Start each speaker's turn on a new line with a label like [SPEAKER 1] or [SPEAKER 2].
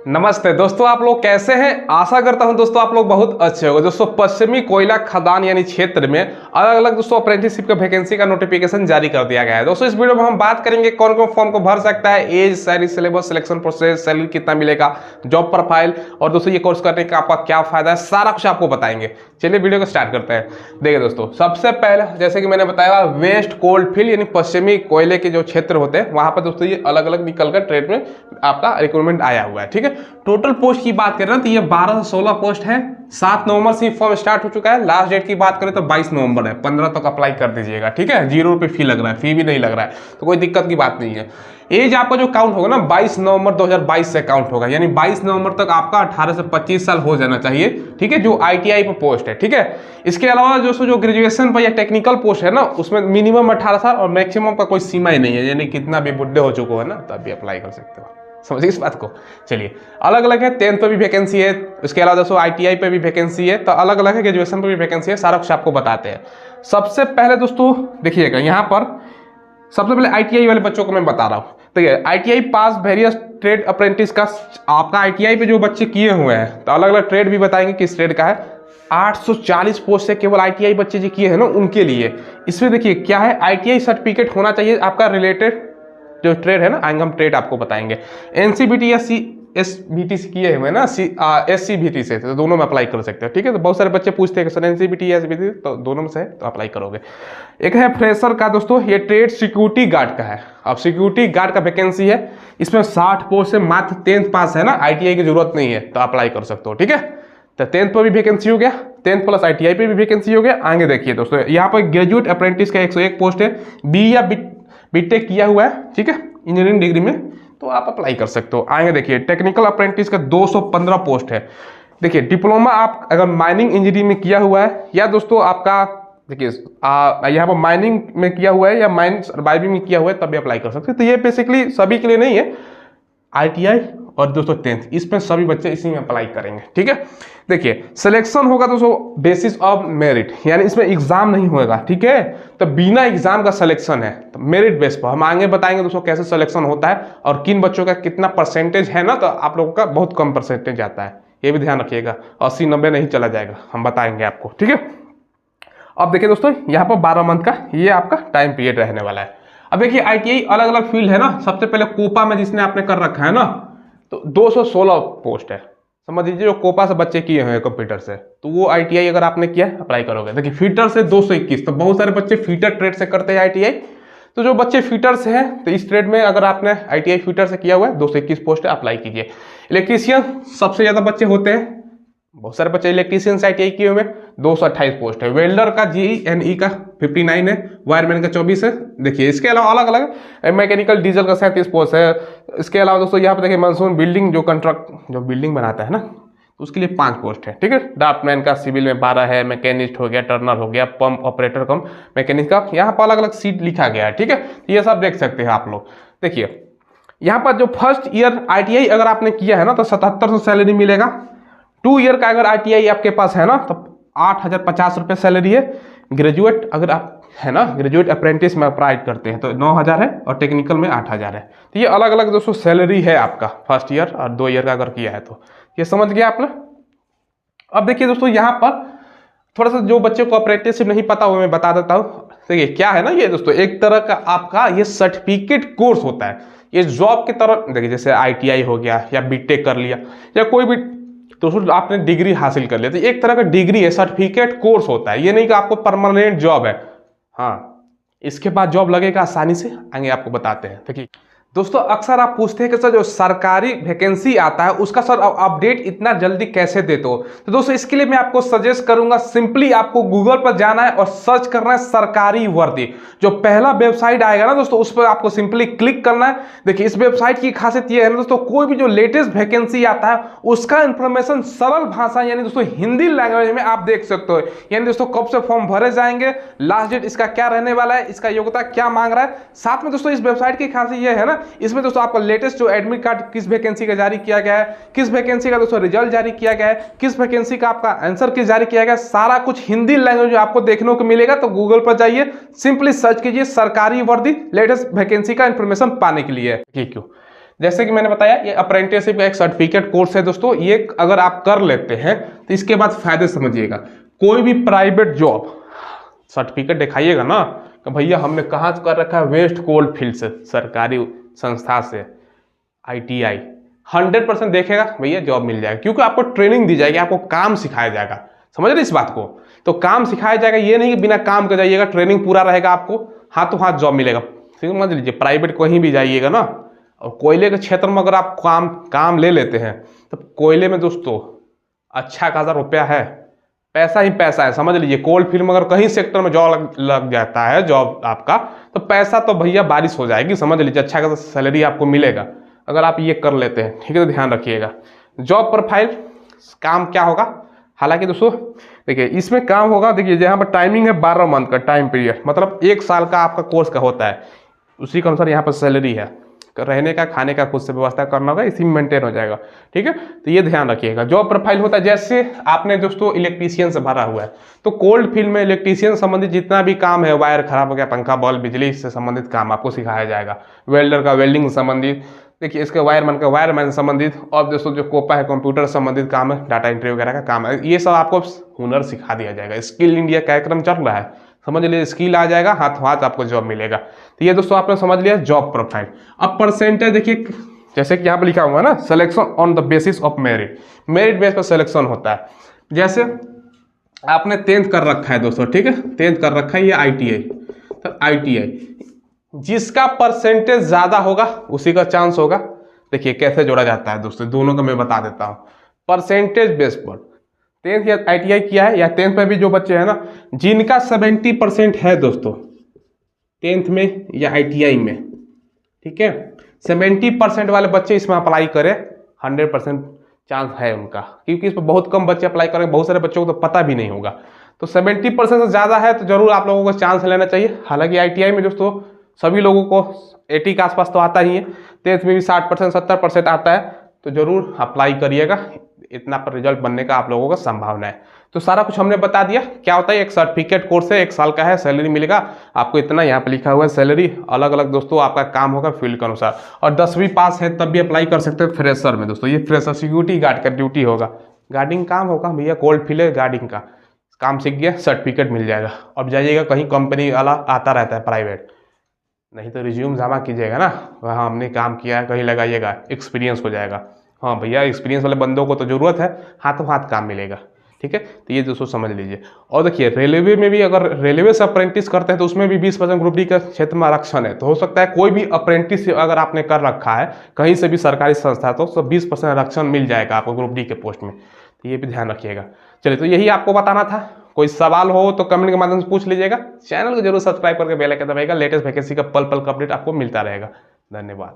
[SPEAKER 1] नमस्ते दोस्तों, आप लोग कैसे हैं। आशा करता हूं दोस्तों आप लोग बहुत अच्छे होंगे। दोस्तों पश्चिमी कोयला खदान यानी क्षेत्र में अलग अलग दोस्तों अप्रेंटिसशिप का वैकेंसी का नोटिफिकेशन जारी कर दिया गया है। दोस्तों इस वीडियो में हम बात करेंगे कौन कौन फॉर्म को भर सकता है, age, salary, syllabus, selection process, salary कितना मिलेगा, जॉब प्रोफाइल और दोस्तों ये कोर्स करने का आपका क्या फायदा है, सारा कुछ आपको बताएंगे। चलिए वीडियो को स्टार्ट करते हैं। देखिए दोस्तों, सबसे पहले जैसे कि मैंने बताया वेस्ट कोल्ड फील्ड यानी पश्चिमी कोयले के जो क्षेत्र होते हैं वहां पर दोस्तों ये अलग अलग निकल कर ट्रेड में आपका रिक्रूटमेंट आया हुआ है। ठीक है, टोटल पोस्ट की बात करें तो ये 12 से 16 पोस्ट है। 7 नवंबर से फॉर्म स्टार्ट हो चुका है। लास्ट डेट की बात करें तो 22 नवंबर है। 15 तक अप्लाई कर दीजिएगा। ठीक है, 0 रुपये फी लग रहा है, फी भी नहीं लग रहा है तो कोई दिक्कत की बात नहीं है। एज आपका जो काउंट होगा ना 22 नवंबर 2022 से काउंट होगा, यानी 22 नवंबर तक आपका 18 से 25 साल हो जाना चाहिए। ठीक है, जो ITI पर पोस्ट है। ठीक है, इसके अलावा जो ग्रेजुएशन पर या टेक्निकल पोस्ट है ना उसमें मिनिमम 18 साल और मैक्सिमम का कोई सीमा ही नहीं है, यानी कितना भी बुढ़े हो चुके हो ना तब भी अप्लाई कर सकते हो। समझिए इस बात को। चलिए, अलग अलग है। 10th पे भी वैकेंसी है, उसके अलावा दोस्तों ITI पे भी वैकेंसी है, तो अलग अलग है। ग्रेजुएशन पे भी वैकेंसी है, सारा कुछ आपको बताते हैं। सबसे पहले दोस्तों देखिएगा, यहाँ पर सबसे पहले ITI वाले बच्चों को मैं बता रहा हूँ। देखिए, ITI पास वेरियस ट्रेड अप्रेंटिस का आपका ITI पे जो बच्चे किए हुए हैं, तो अलग अलग ट्रेड भी बताएंगे किस ट्रेड का है। 840 पोस्ट से केवल ITI बच्चे जो किए हैं ना उनके लिए। इसमें देखिए क्या है, ITI सर्टिफिकेट होना चाहिए आपका रिलेटेड जो ट्रेड है ना, आएंगे हम ट्रेड आपको बताएंगे। NCVT या SBT से किए हुए ना, SCVT से, तो दोनों में अप्लाई कर सकते हैं। ठीक है, तो बहुत सारे बच्चे पूछते हैं कि सर NCVT या SBT, तो दोनों में से है तो अप्लाई करोगे। एक है फ्रेशर का दोस्तों, ये ट्रेड सिक्योरिटी गार्ड का है। अब सिक्योरिटी गार्ड का वैकेंसी है, इसमें 60 पोस्ट है। मात्र 10th पास है ना, ITI की जरूरत नहीं है तो अप्लाई कर सकते हो। ठीक है, तो 10th पर भी वैकेंसी हो गया, 10th प्लस ITI पे भी वैकेंसी हो गया। आगे देखिए दोस्तों, यहाँ पर ग्रेजुएट अप्रेंटिस का 101 पोस्ट है। BE या बीटेक किया हुआ है, ठीक है, इंजीनियरिंग डिग्री में, तो आप अप्लाई कर सकते हो। आगे देखिए, टेक्निकल अप्रेंटिस का 215 पोस्ट है। देखिए, डिप्लोमा आप अगर माइनिंग इंजीनियरिंग में किया हुआ है या दोस्तों आपका देखिए यहाँ पर माइनिंग में किया हुआ है या माइन सर्वाइविंग में किया हुआ है तब भी अप्लाई कर सकते हैं। तो ये बेसिकली सभी के लिए नहीं है, ITI और दोस्तों 10th इसमें सभी बच्चे इसी में अप्लाई करेंगे। ठीक है, देखिए सिलेक्शन होगा दोस्तों बेसिस ऑफ मेरिट, यानी इसमें एग्जाम नहीं होगा। ठीक है, तो बिना एग्जाम का सिलेक्शन है, तो मेरिट बेस पर हम आगे बताएंगे दोस्तों कैसे सिलेक्शन होता है और किन बच्चों का कितना परसेंटेज है ना, तो आप लोगों का बहुत कम परसेंटेज आता है, ये भी ध्यान रखिएगा। 80-90 नहीं चला जाएगा, हम बताएंगे आपको। ठीक है, अब देखिए दोस्तों, यहाँ पर 12 मंथ का ये आपका टाइम पीरियड रहने वाला है। अब देखिए ITI अलग अलग फील्ड है ना। सबसे पहले कोपा में जिसने आपने कर रखा है ना, तो 216 पोस्ट है। समझ लीजिए जो कोपा से बच्चे किए हैं कंप्यूटर से, तो वो ITI अगर आपने किया अप्लाई करोगे। देखिए फीटर से 221, तो बहुत सारे बच्चे फीटर ट्रेड से करते हैं ITI, तो जो बच्चे फीटर से हैं तो इस ट्रेड में अगर आपने ITI फीटर से किया हुआ है 221 पोस्ट है, अप्लाई कीजिए। इलेक्ट्रीशियन सबसे ज्यादा बच्चे होते हैं, बहुत सारे बच्चे इलेक्ट्रीशियन से ITI किए हुए, 228 पोस्ट है। वेल्डर का GE का 59 है, वायरमैन का 24 है। देखिए इसके अलावा अलग अलग मैकेनिकल डीजल का 37 पोस्ट है। इसके अलावा दोस्तों यहाँ पे देखिए मानसून बिल्डिंग जो कंट्रक्ट जो बिल्डिंग बनाता है ना, तो उसके लिए 5 पोस्ट है। ठीक है, ड्राफ्टमैन का सिविल में 12 है, मैकेनिस्ट हो गया, टर्नर हो गया, पंप ऑपरेटर कम मैकेनिक का, यहाँ पर अलग अलग सीट लिखा गया है। ठीक है, ये सब देख सकते हैं आप लोग। देखिए यहाँ पर जो फर्स्ट ईयर ITI अगर आपने किया है ना तो 7700 सैलरी मिलेगा। 2 ईयर का अगर ITI आपके पास है ना तो 8050 रुपये सैलरी है। ग्रेजुएट अगर आप है ना, ग्रेजुएट अप्रेंटिस में अप्लाई करते हैं तो 9000 है और टेक्निकल में 8000 है। तो ये अलग अलग दोस्तों सैलरी है आपका फर्स्ट ईयर और 2 ईयर का अगर किया है तो ये समझ गया आपने। अब देखिए दोस्तों, यहाँ पर थोड़ा सा जो बच्चे को अप्रेंटिसशिप नहीं पता वो मैं बता देता हूँ। देखिए क्या है ना, ये दोस्तों एक तरह का आपका ये सर्टिफिकेट कोर्स होता है। ये जॉब की तरह देखिए, जैसे ITI हो गया या बीटेक कर लिया या कोई भी दोस्तों आपने डिग्री हासिल कर लिया, तो एक तरह का डिग्री है, सर्टिफिकेट कोर्स होता है। ये नहीं कि आपको परमानेंट जॉब है। हाँ, इसके बाद जॉब लगेगा आसानी से, आगे आपको बताते हैं। देखिए दोस्तों, अक्सर आप पूछते हैं कि सर जो सरकारी वैकेंसी आता है उसका सर अपडेट इतना जल्दी कैसे देते हो। तो दोस्तों इसके लिए मैं आपको सजेस्ट करूंगा, सिंपली आपको गूगल पर जाना है और सर्च करना है सरकारी वर्दी। जो पहला वेबसाइट आएगा ना दोस्तों, उस पर आपको सिंपली क्लिक करना है। देखिए इस वेबसाइट की खासियत ये है ना दोस्तों, कोई भी जो लेटेस्ट वैकेंसी आता है उसका इंफॉर्मेशन सरल भाषा यानी दोस्तों हिंदी लैंग्वेज में आप देख सकते हो। यानी दोस्तों कब से फॉर्म भरे जाएंगे, लास्ट डेट इसका क्या रहने वाला है, इसका योग्यता क्या मांग रहा है। साथ में दोस्तों इस वेबसाइट की खासियत ये है ना, इसमें दोस्तों आपको लेटेस्ट जो एडमिट कार्ड किस वैकेंसी का जारी किया गया है, किस वैकेंसी का दोस्तों रिजल्ट जारी किया गया है, किस वैकेंसी का आपका आंसर किस जारी किया गया है, सारा कुछ हिंदी लैंग्वेज आपको देखने को मिलेगा। तो गूगल पर जाइए, सिंपली सर्च कीजिए सरकारी वर्दी लेटेस्ट वैकेंसी का इंफॉर्मेशन पाने के लिए। क्यों जैसे कि मैंने बताया ये अप्रेंटिसशिप का एक सर्टिफिकेट कोर्स है दोस्तों। ये अगर आप कर लेते हैं तो इसके बाद फायदे समझिएगा। कोई भी प्राइवेट जॉब सर्टिफिकेट दिखाइएगा ना कि भैया हमने कहाँ से कर रखा है, वेस्ट कोल फील्ड से, सरकारी संस्था से, ITI, 100% देखेगा भैया जॉब मिल जाएगा, क्योंकि आपको ट्रेनिंग दी जाएगी, आपको काम सिखाया जाएगा। समझ रहे इस बात को? तो काम सिखाया जाएगा, ये नहीं कि बिना काम के जाइएगा, ट्रेनिंग पूरा रहेगा, आपको हाथों हाथ जॉब मिलेगा। समझ लीजिए, प्राइवेट कहीं भी जाइएगा ना, और कोयले के क्षेत्र में अगर आप काम ले लेते हैं तो कोयले में दोस्तों अच्छा खासा रुपया है, पैसा ही पैसा है। समझ लीजिए, कोल फील्ड में अगर कहीं सेक्टर में जॉब लग जाता है जॉब आपका, तो पैसा तो भैया बारिश हो जाएगी। समझ लीजिए, अच्छा खासा सैलरी आपको मिलेगा अगर आप ये कर लेते हैं। ठीक है, तो ध्यान रखिएगा। जॉब प्रोफाइल काम क्या होगा, हालांकि दोस्तों देखिए इसमें काम होगा, देखिए यहाँ पर टाइमिंग है 12 मंथ का टाइम पीरियड, मतलब 1 साल का आपका कोर्स का होता है। उसी के अनुसार यहाँ पर सैलरी है, रहने का खाने का खुद से व्यवस्था करना होगा, इसी में मेंटेन हो जाएगा। ठीक है, तो ये ध्यान रखिएगा। जॉब प्रोफाइल होता है, जैसे आपने दोस्तों इलेक्ट्रीशियन से भरा हुआ है, तो कोल्ड फील्ड में इलेक्ट्रीशियन संबंधित जितना भी काम है, वायर खराब हो गया, पंखा बल्ब बिजली से संबंधित काम आपको सिखाया जाएगा। वेल्डर का वेल्डिंग संबंधित, देखिए इसके वायरमैन का वायरमैन संबंधित, और दोस्तों जो कोपा है कंप्यूटर संबंधित काम है, डाटा एंट्री वगैरह का काम है, ये सब आपको हुनर सिखा दिया जाएगा। स्किल इंडिया कार्यक्रम चल रहा है, समझ लीजिए, स्किल आ जाएगा, हाथों हाथ आपको जॉब मिलेगा। तो ये दोस्तों आपने समझ लिया जॉब प्रोफाइल। अब परसेंटेज देखिए, जैसे कि यहाँ पर लिखा हुआ है ना, selection on the basis of merit, merit base पर सिलेक्शन होता है। जैसे आपने 10th कर रखा है दोस्तों, ठीक है, 10th कर रखा है, ये ITI, तो ITI जिसका परसेंटेज ज्यादा होगा उसी का चांस होगा। देखिए कैसे जोड़ा जाता है दोस्तों, दोनों का मैं बता देता हूँ। परसेंटेज बेस पर 10th या ITI किया है, या 10th में भी जो बच्चे हैं ना, जिनका 70% है दोस्तों 10th में या ITI में, ठीक है, 70% वाले बच्चे इसमें अप्लाई करें, 100% चांस है उनका, क्योंकि इस पर बहुत कम बच्चे अप्लाई करेंगे, बहुत सारे बच्चों को तो पता भी नहीं होगा। तो 70% से ज़्यादा है तो जरूर आप लोगों को चांस लेना चाहिए। हालांकि ITI में दोस्तों सभी लोगों को 80 के आसपास तो आता ही है, 10th में भी 60% 70% आता है, तो जरूर अप्लाई करिएगा, इतना पर रिजल्ट बनने का आप लोगों का संभावना है। तो सारा कुछ हमने बता दिया। क्या होता है, एक सर्टिफिकेट कोर्स है, 1 साल का है, सैलरी मिलेगा आपको इतना, यहाँ पे लिखा हुआ है सैलरी, अलग अलग दोस्तों आपका काम होगा फील्ड के अनुसार। और 10वीं पास है तब भी अप्लाई कर सकते हैं फ्रेशर में दोस्तों। ये फ्रेशर सिक्योरिटी गार्ड का ड्यूटी होगा, गार्डिंग काम होगा भैया, कोल्ड फील्ड है, गार्डिंग का काम सीख गया, सर्टिफिकेट मिल जाएगा। अब जाइएगा कहीं कंपनी वाला आता रहता है प्राइवेट, नहीं तो रिज्यूम जमा कीजिएगा ना, वहाँ हमने काम किया है कहीं लगाइएगा, एक्सपीरियंस हो जाएगा। हाँ भैया, एक्सपीरियंस वाले बंदों को तो जरूरत है, हाथों हाथ काम मिलेगा। ठीक है, तो ये दोस्तों समझ लीजिए। और देखिए रेलवे में भी, अगर रेलवे से अप्रेंटिस करते हैं तो उसमें भी 20% ग्रुप डी का क्षेत्र में आरक्षण है। तो हो सकता है कोई भी अप्रेंटिस अगर आपने कर रखा है कहीं से भी सरकारी संस्था, तो 20% आरक्षण मिल जाएगा आपको ग्रुप डी के पोस्ट में। तो ये भी ध्यान रखिएगा। चलिए, तो यही आपको बताना था। कोई सवाल हो तो कमेंट के माध्यम से पूछ लीजिएगा। चैनल को जरूर सब्सक्राइब करके बेल आइकन दबाइएगा, लेटेस्ट वैकेंसी का पल पल का अपडेट आपको मिलता रहेगा। धन्यवाद।